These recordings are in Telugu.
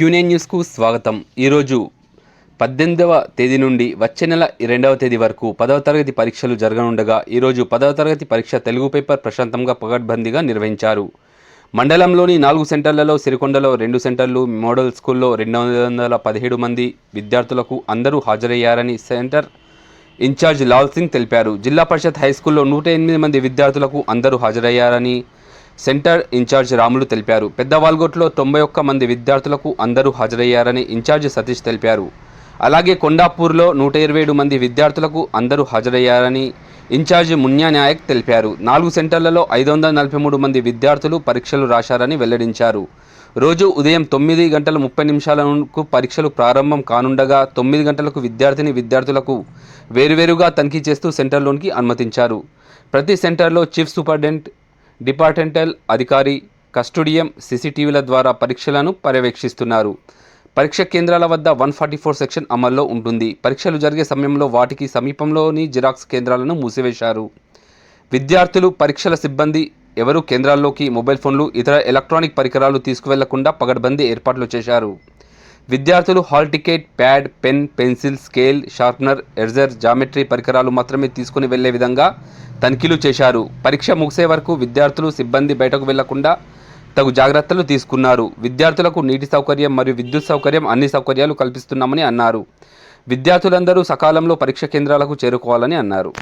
Q9 న్యూస్కు స్వాగతం. ఈరోజు 18వ తేదీ నుండి వచ్చే నెల 2వ తేదీ వరకు 10వ తరగతి పరీక్షలు జరగనుండగా ఈరోజు 10వ తరగతి పరీక్ష తెలుగు పేపర్ ప్రశాంతంగా పకడ్బందీగా నిర్వహించారు. మండలంలోని 4 సెంటర్లలో సిరికొండలో 2 సెంటర్లు, మోడల్ స్కూల్లో 217 మంది విద్యార్థులకు అందరూ హాజరయ్యారని సెంటర్ ఇన్ఛార్జ్ లాల్ సింగ్ తెలిపారు. జిల్లా పరిషత్ హైస్కూల్లో 108 మంది విద్యార్థులకు అందరూ హాజరయ్యారని సెంటర్ ఇన్ఛార్జ్ రాములు తెలిపారు. పెద్దవాల్గోట్లో 91 మంది విద్యార్థులకు అందరూ హాజరయ్యారని ఇన్ఛార్జ్ సతీష్ తెలిపారు. అలాగే కొండాపూర్లో 127 మంది విద్యార్థులకు అందరూ హాజరయ్యారని ఇన్ఛార్జ్ మున్యా నాయక్ తెలిపారు. 4 సెంటర్లలో 543 మంది విద్యార్థులు పరీక్షలు రాశారని వెల్లడించారు. రోజు ఉదయం 9:30 పరీక్షలు ప్రారంభం కానుండగా 9 గంటలకు విద్యార్థులకు వేరువేరుగా తనిఖీ చేస్తూ సెంటర్లోనికి అనుమతించారు. ప్రతి సెంటర్లో చీఫ్ సూపరింటెండెంట్, డిపార్ట్మెంటల్ అధికారి, కస్టోడియం సీసీటీవీల ద్వారా పరీక్షలను పర్యవేక్షిస్తున్నారు. పరీక్ష కేంద్రాల వద్ద 144 సెక్షన్ అమల్లో ఉంటుంది. పరీక్షలు జరిగే సమయంలో వాటికి సమీపంలోని జిరాక్స్ కేంద్రాలను మూసివేశారు. విద్యార్థులు, పరీక్షల సిబ్బంది ఎవరూ కేంద్రాల్లోకి మొబైల్ ఫోన్లు, ఇతర ఎలక్ట్రానిక్ పరికరాలు తీసుకువెళ్లకుండా పకడ్బందీ ఏర్పాట్లు చేశారు. విద్యార్థులు hall ticket, pad, pen, pencil, scale, sharpener, eraser, geometry పరికరాలు మాత్రమే తీసుకుని వెళ్లే విధంగా తనిఖీలు చేశారు. పరీక్ష ముగిసే వరకు విద్యార్థులు, సిబ్బంది బయటకు వెళ్లకుండా తగు జాగ్రత్తలు తీసుకున్నారు. విద్యార్థులకు నీటి సౌకర్యం మరియు విద్యుత్ సౌకర్యం అన్ని సౌకర్యాలు కల్పిస్తున్నామని అన్నారు. విద్యార్థులందరూ సకాలంలో పరీక్ష కేంద్రాలకు చేరుకోవాలని అన్నారు.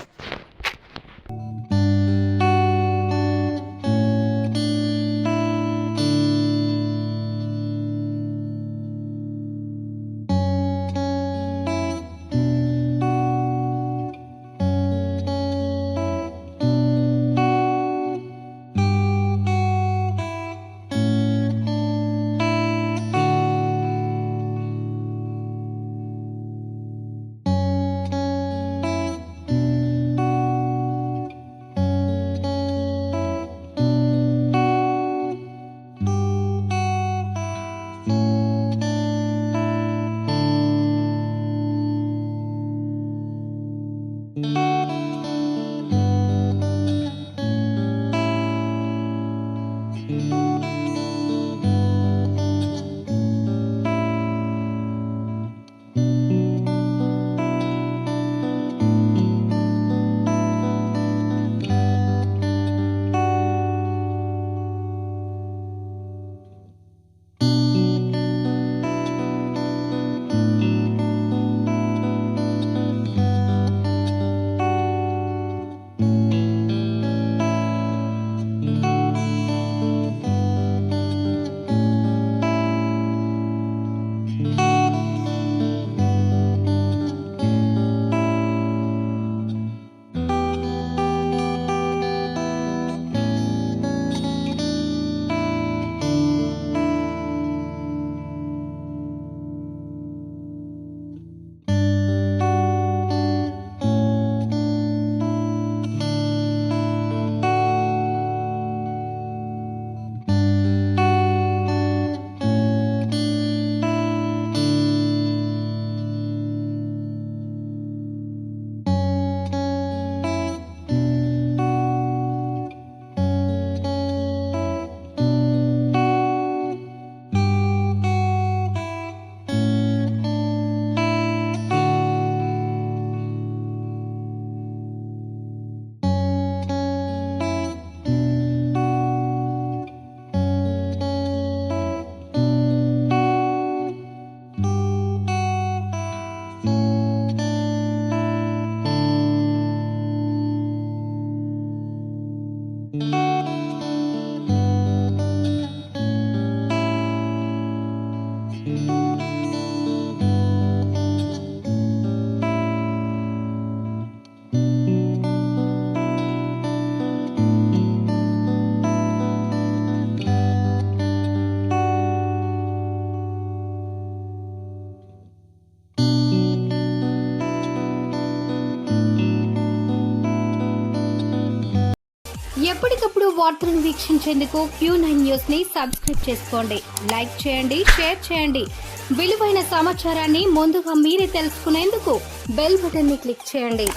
ఎప్పటికప్పుడు వార్తలను వీక్షించేందుకు Q9 న్యూస్ ని సబ్స్క్రైబ్ చేసుకోండి. లైక్ చేయండి, షేర్ చేయండి. విలువైన సమాచారాన్ని ముందుగా మీరే తెలుసుకునేందుకు బెల్ బటన్ ని క్లిక్ చేయండి.